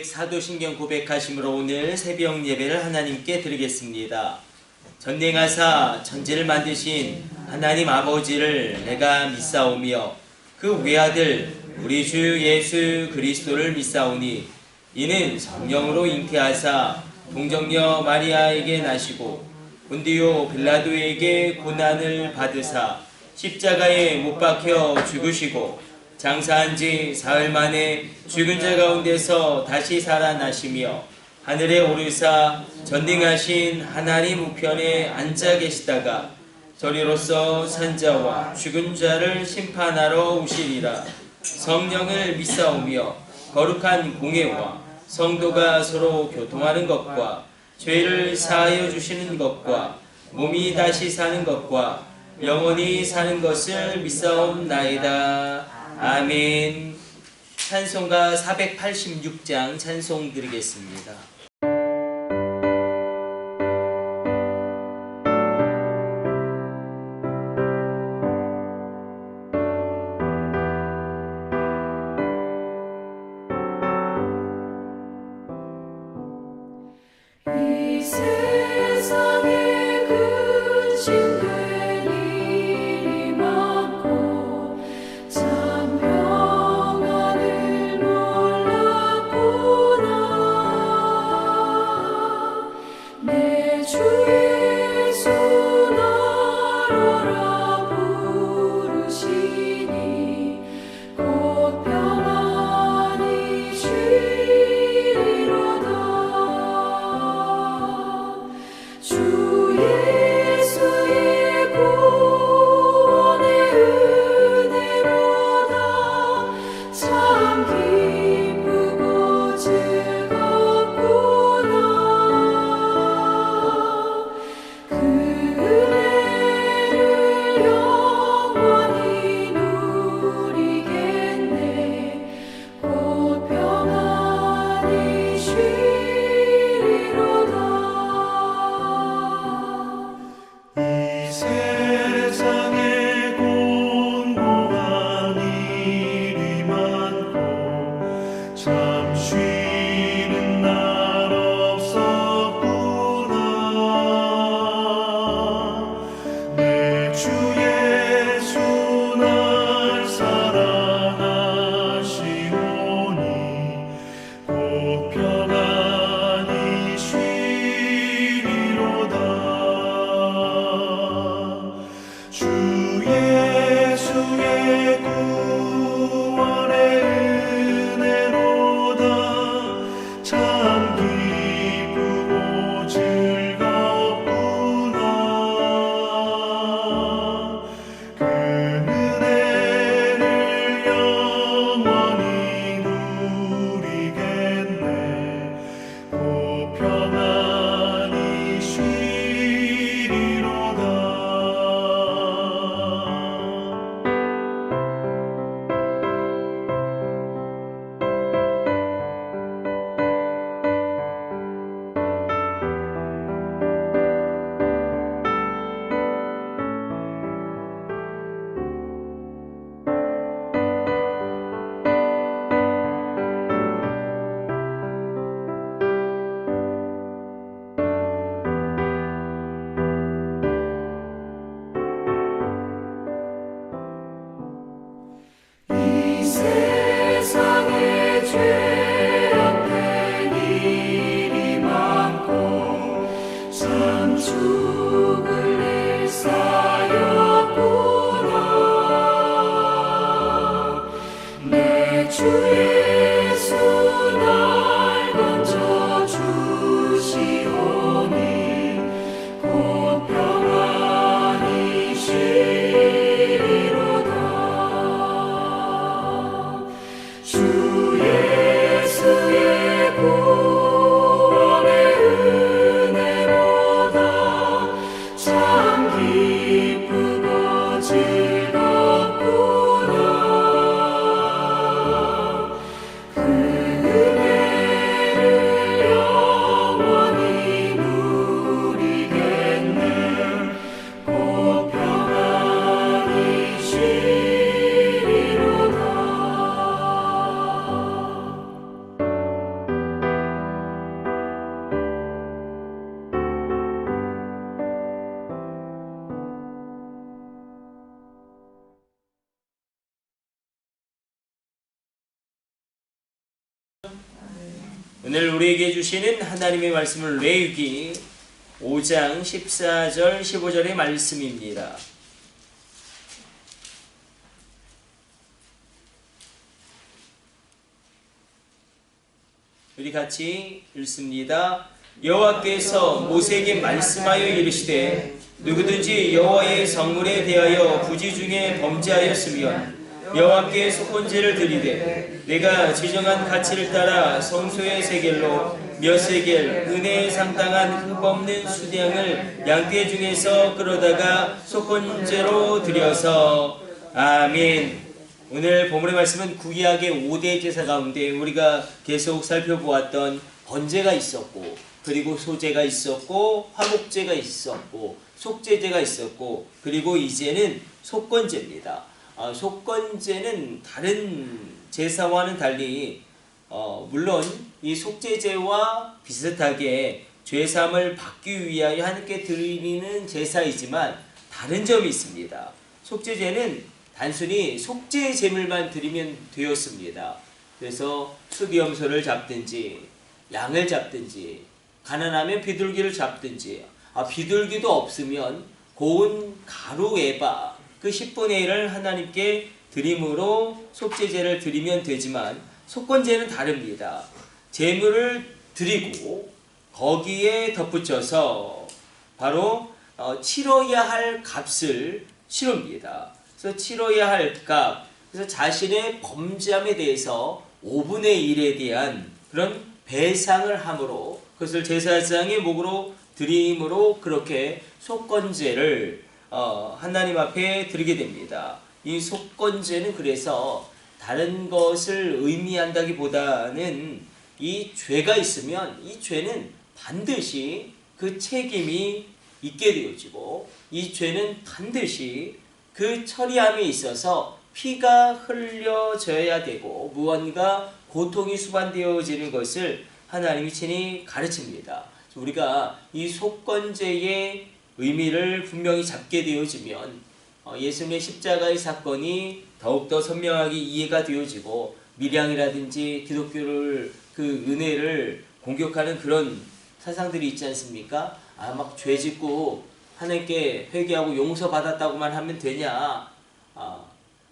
사도신경 고백하심으로 오늘 새벽 예배를 하나님께 드리겠습니다. 전능하사 천지를 만드신 하나님 아버지를 내가 믿사오며 그 외아들 우리 주 예수 그리스도를 믿사오니 이는 성령으로 잉태하사 동정녀 마리아에게 나시고 본디오 빌라도에게 고난을 받으사 십자가에 못 박혀 죽으시고 장사한 지 사흘 만에 죽은 자 가운데서 다시 살아나시며 하늘에 오르사 전능하신 하나님 우편에 앉아 계시다가 저리로서 산자와 죽은 자를 심판하러 오시리라. 성령을 믿사오며 거룩한 공예와 성도가 서로 교통하는 것과 죄를 사하여 주시는 것과 몸이 다시 사는 것과 영원히 사는 것을 믿사옵나이다. 아멘. 찬송가 486장 찬송 드리겠습니다. 이 세상에 근심된 일이 많고 참 평안을 몰랐구나. 내 주 예수 나로라 부르시니 곧 평안히 쉬리로다. 주 예수의 구원의 은혜로다. 참 기쁘고 즐겁구나. 그 은혜를 영원히 누리겠네. 곧 평안히 쉬리로다. 이 세상에 공고한 일이 많고 참 쉬는 날 없었구나. 내 주 예수 날 사랑하시오니 곧 평안히 쉬리로다. 주 예수의 구원의 은혜로다. 참 기쁘고 즐겁구나. 그 은혜를 영원히 누리겠네. 곧 평안히 쉬리로다. 이 세상에 죄악된 일이 많고 참 죽을 일 쌓였구나. 내 주 예수 날 건져 주시오니 곧 평안히 쉬리로다. 주 예수의 구원의 은혜로다. 오늘 우리에게 주시는 하나님의 말씀은 레위기 5장 14절 15절의 말씀입니다. 우리 같이 읽습니다. 여호와께서 모세에게 말씀하여 이르시되 누구든지 여호와의 성물에 대하여 부지 중에 범죄하였으면 여호와께 속건제를 드리되 내가 지정한 가치를 따라 성소의 세겔로 몇 세겔 은혜에 상당한 흠없는 수량을 양떼 중에서 끌어다가 속건제로 드려서 아멘. 오늘 본문의 말씀은 구약의 5대 제사 가운데 우리가 계속 살펴보았던 번제가 있었고 그리고 소제가 있었고 화목제가 있었고 속제제가 있었고 그리고 이제는 속건제입니다. 속건제는 다른 제사와는 달리 물론 이 속제제와 비슷하게 죄사함을 받기 위하여 하나님께 드리는 제사이지만 다른 점이 있습니다. 속제제는 단순히 속죄 제물만 드리면 되었습니다. 그래서 수비염소를 잡든지 양을 잡든지 가난하면 비둘기를 잡든지 비둘기도 없으면 고운 가루 에바 그 10분의 1을 하나님께 드림으로 속죄제를 드리면 되지만 속건제는 다릅니다. 제물을 드리고 거기에 덧붙여서 바로 치러야 할 값을 치릅니다. 그래서 치러야 할 값, 그래서 자신의 범죄함에 대해서 5분의 1에 대한 그런 배상을 함으로 그것을 제사장의 목으로 드림으로 그렇게 속건제를 하나님 앞에 드리게 됩니다. 이 속건제는 그래서 다른 것을 의미한다기보다는 이 죄가 있으면 이 죄는 반드시 그 책임이 있게 되어지고 이 죄는 반드시 그 처리함에 있어서 피가 흘려져야 되고 무언가 고통이 수반되어지는 것을 하나님이 친히 가르칩니다. 우리가 이 속건제의 의미를 분명히 잡게 되어지면 예수님의 십자가의 사건이 더욱더 선명하게 이해가 되어지고 밀양이라든지 기독교를 그 은혜를 공격하는 그런 사상들이 있지 않습니까? 막 죄 짓고 하나님께 회개하고 용서받았다고만 하면 되냐?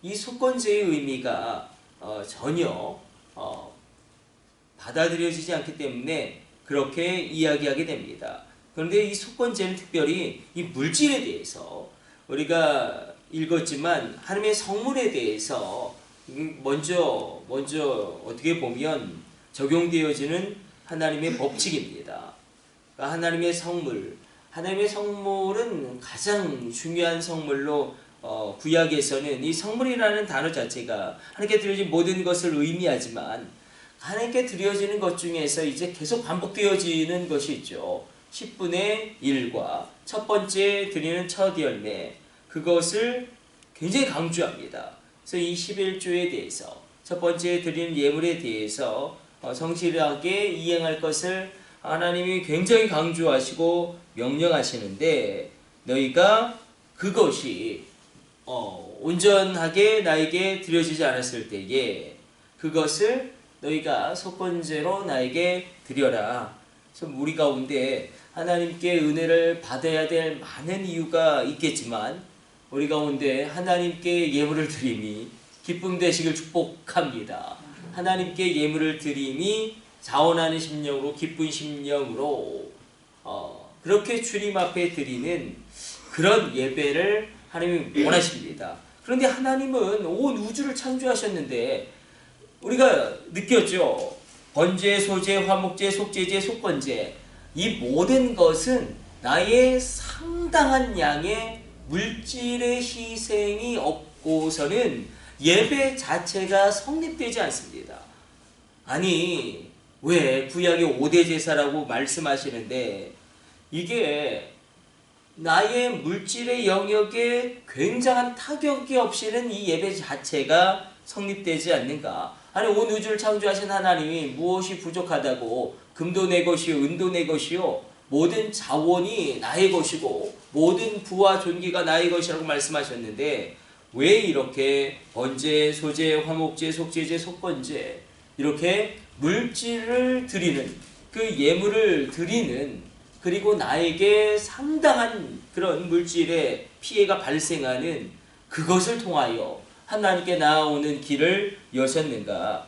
이 속건제의 의미가 전혀 받아들여지지 않기 때문에 그렇게 이야기하게 됩니다. 그런데 이 속건제는 특별히 이 물질에 대해서 우리가 읽었지만 하나님의 성물에 대해서 먼저 어떻게 보면 적용되어지는 하나님의 법칙입니다. 그러니까 하나님의 성물은 가장 중요한 성물로 구약에서는 이 성물이라는 단어 자체가 하나님께 드려진 모든 것을 의미하지만 하나님께 드려지는 것 중에서 이제 계속 반복되어지는 것이 있죠. 10분의 1과 첫 번째 드리는 첫 열매 그것을 굉장히 강조합니다. 그래서 이 11조에 대해서 첫 번째 드리는 예물에 대해서 성실하게 이행할 것을 하나님이 굉장히 강조하시고 명령하시는데 너희가 그것이 온전하게 나에게 드려지지 않았을 때에 그것을 너희가 속건제로 나에게 드려라. 그래서 우리 가운데 하나님께 은혜를 받아야 될 많은 이유가 있겠지만 우리 가운데 하나님께 예물을 드림이 기쁨 되시길 축복합니다. 하나님께 예물을 드림이 자원하는 심령으로 기쁜 심령으로 그렇게 주님 앞에 드리는 그런 예배를 하나님이 원하십니다. 그런데 하나님은 온 우주를 창조하셨는데 우리가 느꼈죠. 번제, 소제, 화목제, 속제제, 속건제 이 모든 것은 나의 상당한 양의 물질의 희생이 없고서는 예배 자체가 성립되지 않습니다. 아니 왜 구약의 5대 제사라고 말씀하시는데 이게 나의 물질의 영역에 굉장한 타격이 없이는 이 예배 자체가 성립되지 않는가? 아니 온 우주를 창조하신 하나님이 무엇이 부족하다고 금도 내 것이요 은도 내 것이요 모든 자원이 나의 것이고 모든 부와 존귀가 나의 것이라고 말씀하셨는데 왜 이렇게 번제, 소제, 화목제, 속제제, 속건제 이렇게 물질을 드리는, 그 예물을 드리는, 그리고 나에게 상당한 그런 물질의 피해가 발생하는 그것을 통하여 하나님께 나아오는 길을 여셨는가?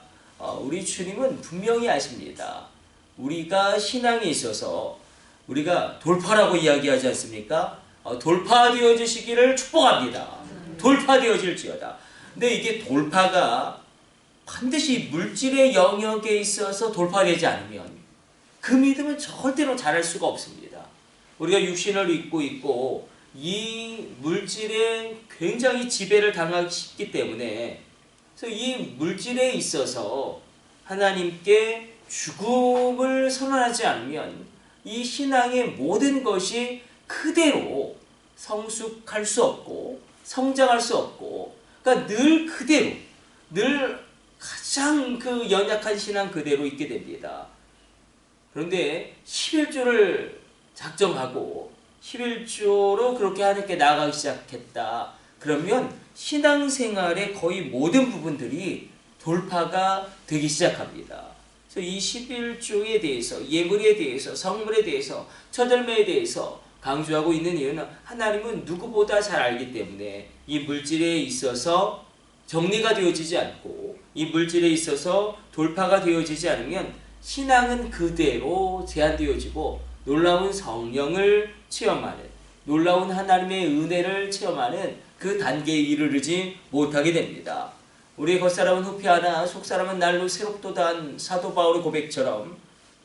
우리 주님은 분명히 아십니다. 우리가 신앙에 있어서 우리가 돌파라고 이야기하지 않습니까? 돌파되어지시기를 축복합니다. 돌파되어질지어다. 근데 이게 돌파가 반드시 물질의 영역에 있어서 돌파되지 않으면 그 믿음은 절대로 자랄 수가 없습니다. 우리가 육신을 입고 있고 이 물질에 굉장히 지배를 당하기 쉽기 때문에, 그래서 이 물질에 있어서 하나님께 죽음을 선언하지 않으면 이 신앙의 모든 것이 그대로 성숙할 수 없고 성장할 수 없고, 그러니까 늘 그대로, 늘 가장 그 연약한 신앙 그대로 있게 됩니다. 그런데 11조를 작정하고 11조로 그렇게 하나님께 나아가기 시작했다. 그러면 신앙생활의 거의 모든 부분들이 돌파가 되기 시작합니다. 그래서 이 11조에 대해서, 예물에 대해서, 성물에 대해서, 처절매에 대해서 강조하고 있는 이유는 하나님은 누구보다 잘 알기 때문에 이 물질에 있어서 정리가 되어지지 않고 이 물질에 있어서 돌파가 되어지지 않으면 신앙은 그대로 제한되어지고 놀라운 성령을 체험하는, 놀라운 하나님의 은혜를 체험하는 그 단계에 이르르지 못하게 됩니다. 우리 겉사람은 후피하나 속사람은 날로 새롭도다한 사도 바울의 고백처럼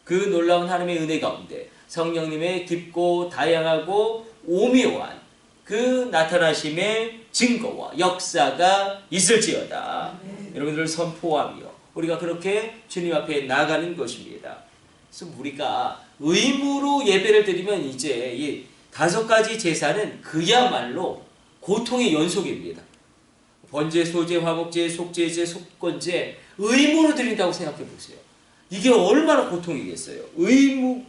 그 놀라운 하나님의 은혜 가운데 성령님의 깊고 다양하고 오묘한 그 나타나심의 증거와 역사가 있을지어다. 여러분들을 선포하며 우리가 그렇게 주님 앞에 나가는 것입니다. 그래서 우리가 의무로 예배를 드리면 이제 이 5가지 제사는 그야말로 고통의 연속입니다. 번제, 소제, 화목제, 속제제, 속건제 의무로 드린다고 생각해 보세요. 이게 얼마나 고통이겠어요. 의무,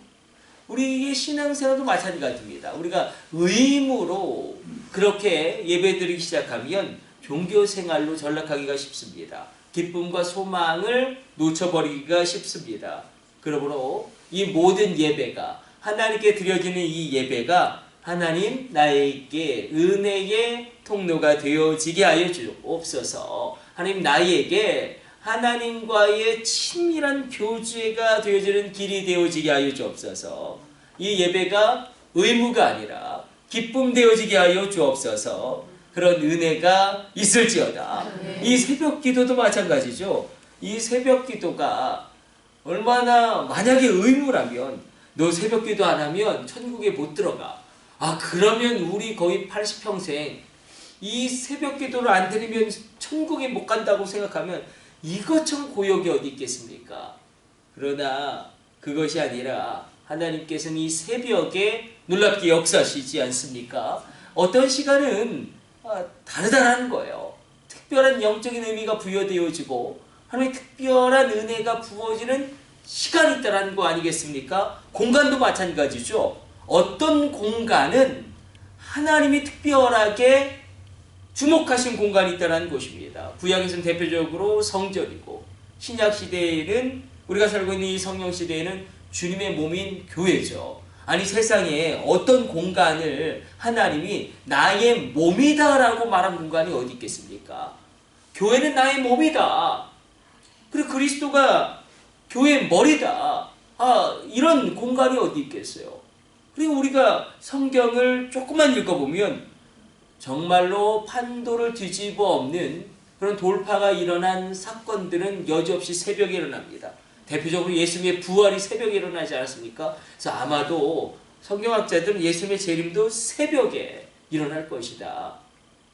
우리의 신앙생활도 마찬가지입니다. 우리가 의무로 그렇게 예배드리기 시작하면 종교생활로 전락하기가 쉽습니다. 기쁨과 소망을 놓쳐버리기가 쉽습니다. 그러므로 이 모든 예배가, 하나님께 드려지는 이 예배가 하나님 나에게 은혜의 통로가 되어지게 하여 주옵소서. 하나님 나에게 하나님과의 친밀한 교제가 되어지는 길이 되어지게 하여 주옵소서. 이 예배가 의무가 아니라 기쁨 되어지게 하여 주옵소서. 그런 은혜가 있을지어다. 이 새벽 기도도 마찬가지죠. 이 새벽 기도가 얼마나, 만약에 의무라면 너 새벽 기도 안 하면 천국에 못 들어가. 그러면 우리 거의 80평생 이 새벽 기도를 안 드리면 천국에 못 간다고 생각하면 이것처럼 고역이 어디 있겠습니까? 그러나 그것이 아니라 하나님께서는 이 새벽에 놀랍게 역사하시지 않습니까? 어떤 시간은 다르다라는 거예요. 특별한 영적인 의미가 부여되어지고 하나님의 특별한 은혜가 부어지는 시간이 있다는 거 아니겠습니까? 공간도 마찬가지죠. 어떤 공간은 하나님이 특별하게 주목하신 공간이 있다는 것입니다. 구약에서는 대표적으로 성전이고, 신약 시대에는, 우리가 살고 있는 이 성령 시대에는 주님의 몸인 교회죠. 아니, 세상에 어떤 공간을 하나님이 나의 몸이다라고 말한 공간이 어디 있겠습니까? 교회는 나의 몸이다. 그리고 그리스도가 교회의 머리다. 이런 공간이 어디 있겠어요? 그리고 우리가 성경을 조금만 읽어보면 정말로 판도를 뒤집어 엎는 그런 돌파가 일어난 사건들은 여지없이 새벽에 일어납니다. 대표적으로 예수님의 부활이 새벽에 일어나지 않았습니까? 그래서 아마도 성경학자들은 예수님의 재림도 새벽에 일어날 것이다.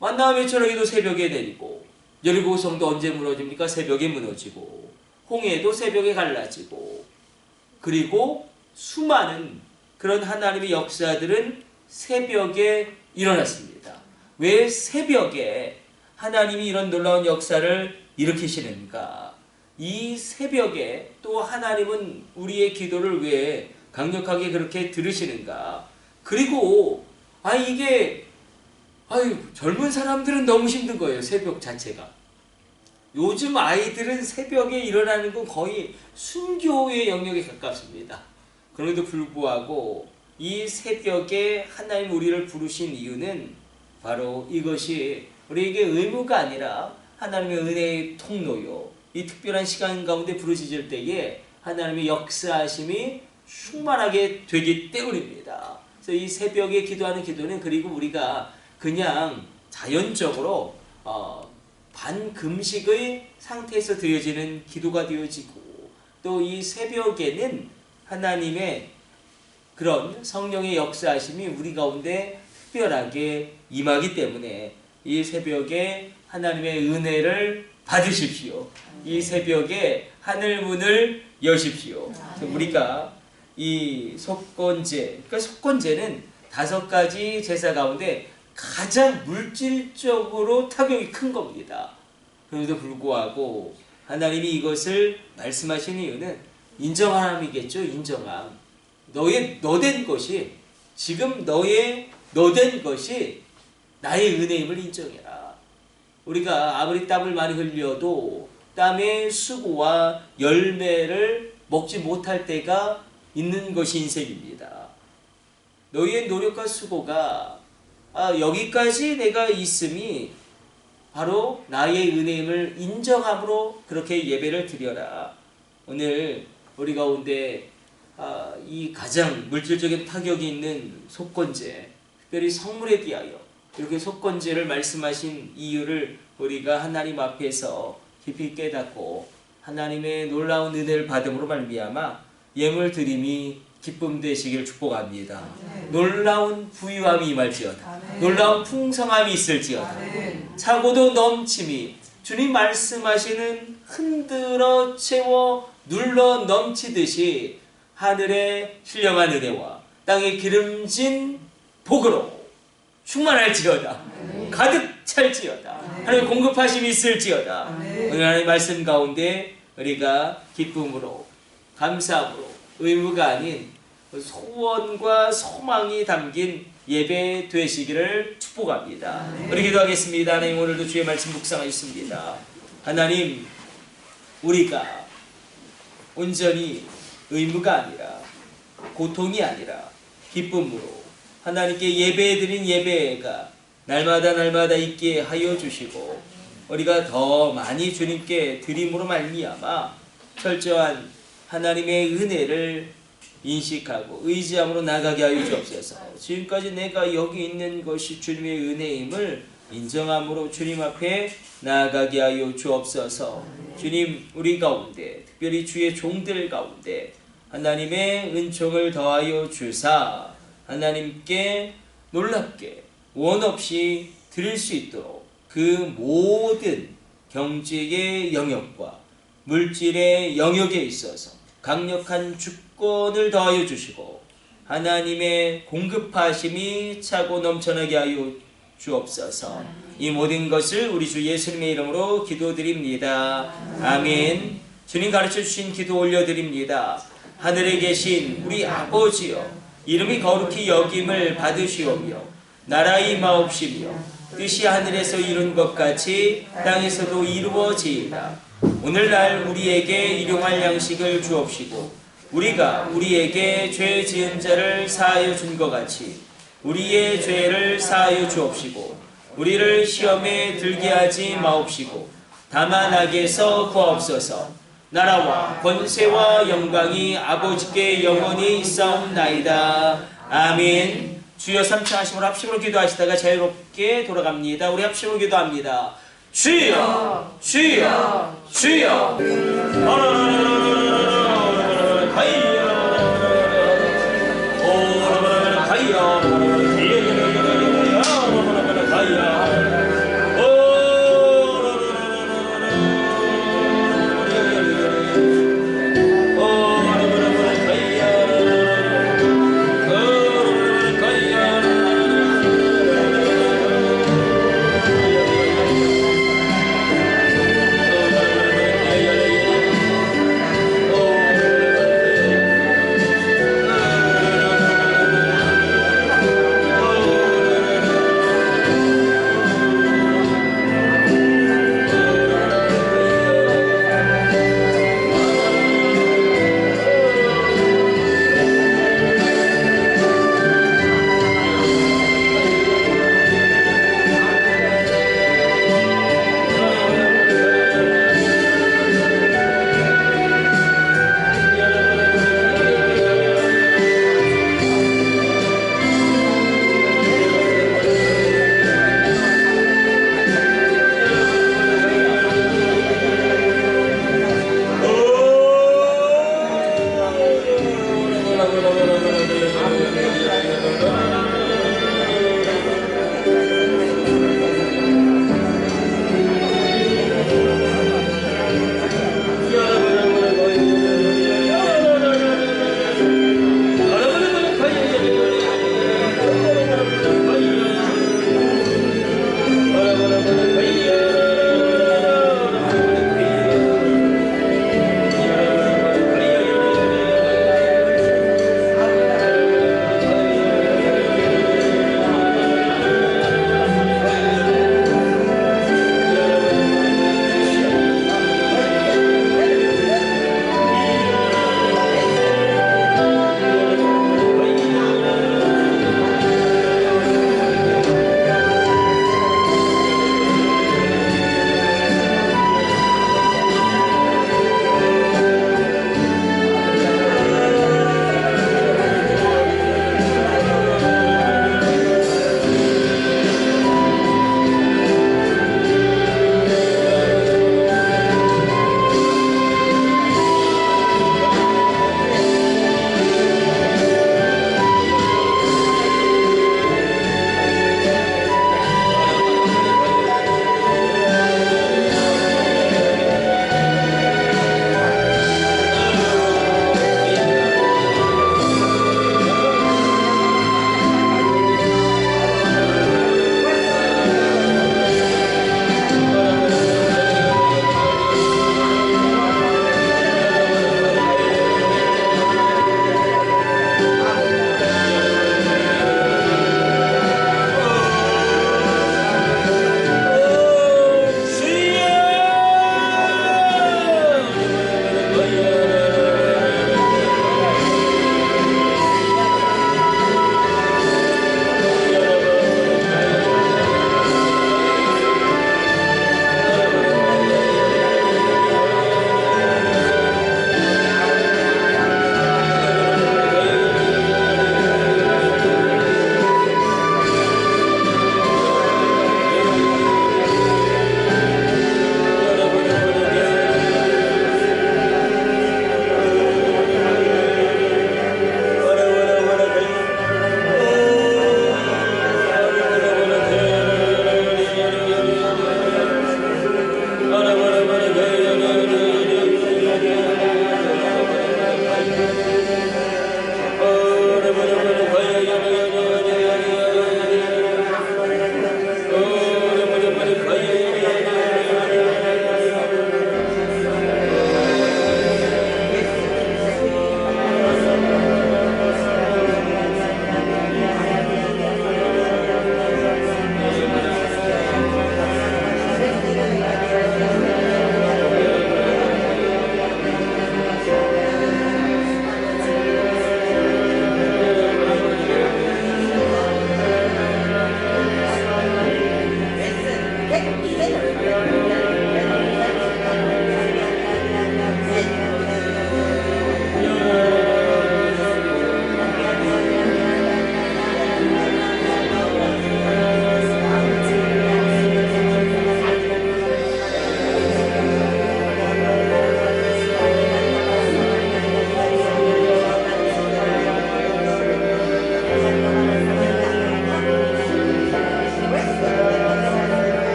만나의 철학에도 새벽에 내리고, 여리고 성도 언제 무너집니까? 새벽에 무너지고, 홍해도 새벽에 갈라지고, 그리고 수많은 그런 하나님의 역사들은 새벽에 일어났습니다. 왜 새벽에 하나님이 이런 놀라운 역사를 일으키시는가? 이 새벽에 또 하나님은 우리의 기도를 왜 강력하게 그렇게 들으시는가? 그리고 이게 젊은 사람들은 너무 힘든 거예요. 새벽 자체가. 요즘 아이들은 새벽에 일어나는 건 거의 순교의 영역에 가깝습니다. 그럼에도 불구하고 이 새벽에 하나님 우리를 부르신 이유는 바로 이것이 우리에게 의무가 아니라 하나님의 은혜의 통로요. 이 특별한 시간 가운데 부르짖을 때에 하나님의 역사하심이 충만하게 되기 때문입니다. 그래서 이 새벽에 기도하는 기도는 그리고 우리가 그냥 자연적으로 반금식의 상태에서 드려지는 기도가 되어지고 또 이 새벽에는 하나님의 그런 성령의 역사하심이 우리 가운데 특별하게 임하기 때문에 이 새벽에 하나님의 은혜를 받으십시오. 이 새벽에 하늘 문을 여십시오. 우리가 이 속건제, 그러니까 속건제는 5가지 제사 가운데 가장 물질적으로 타격이 큰 겁니다. 그럼에도 불구하고 하나님이 이것을 말씀하신 이유는 인정함이겠죠. 인정함. 너된 것이 지금 너된 것이 나의 은혜임을 인정해라. 우리가 아무리 땀을 많이 흘려도 땀의 수고와 열매를 먹지 못할 때가 있는 것이 인생입니다. 너희의 노력과 수고가 여기까지 내가 있음이 바로 나의 은혜임을 인정함으로 그렇게 예배를 드려라. 오늘 우리 가운데 이 가장 물질적인 타격이 있는 속건제, 특별히 성물에 비하여 이렇게 속건제를 말씀하신 이유를 우리가 하나님 앞에서 깊이 깨닫고 하나님의 놀라운 은혜를 받음으로 말미암아 예물 드림이 기쁨 되시길 축복합니다. 놀라운 부유함이 임할지어다. 놀라운 풍성함이 있을지어다. 차고도 넘침이 주님 말씀하시는 흔들어 채워 눌러 넘치듯이 하늘의 신령한 은혜와 땅의 기름진 복으로 충만할지어다. 가득 찰지어다. 하나님 공급하심이 있을지어다. 오늘 하나님 말씀 가운데 우리가 기쁨으로 감사함으로 의무가 아닌 소원과 소망이 담긴 예배 되시기를 축복합니다. 우리 기도하겠습니다. 하나님 오늘도 주의 말씀 묵상하였습니다. 하나님 우리가 온전히 의무가 아니라 고통이 아니라 기쁨으로 하나님께 예배드린 예배가 날마다 있게 하여 주시고 우리가 더 많이 주님께 드림으로 말미암아 철저한 하나님의 은혜를 인식하고 의지함으로 나가게 하여 주옵소서. 지금까지 내가 여기 있는 것이 주님의 은혜임을 인정함으로 주님 앞에 나아가게 하여 주옵소서. 주님 우리 가운데 특별히 주의 종들 가운데 하나님의 은총을 더하여 주사 하나님께 놀랍게 원 없이 드릴 수 있도록 그 모든 경제의 영역과 물질의 영역에 있어서 강력한 주권을 더하여 주시고 하나님의 공급하심이 차고 넘쳐나게 하여 주옵소서. 이 모든 것을 우리 주 예수님의 이름으로 기도드립니다. 아멘. 주님 가르쳐 주신 기도 올려드립니다. 하늘에 계신 우리 아버지여, 이름이 거룩히 여김을 받으시오며 나라의 마옵시며 뜻이 하늘에서 이룬 것 같이 땅에서도 이루어지이다. 오늘날 우리에게 일용할 양식을 주옵시고 우리가 우리에게 죄 지은 자를 사하여 준 것 같이 우리의 죄를 사하여 주옵시고 우리를 시험에 들게 하지 마옵시고 다만 악에서 구하옵소서. 나라와 권세와 영광이 아버지께 영원히 있사옵나이다. 아멘. 주여 3층 하심으로 합심으로 기도하시다가 자유롭게 돌아갑니다. 우리 합심으로 기도합니다. 주여 주여 주여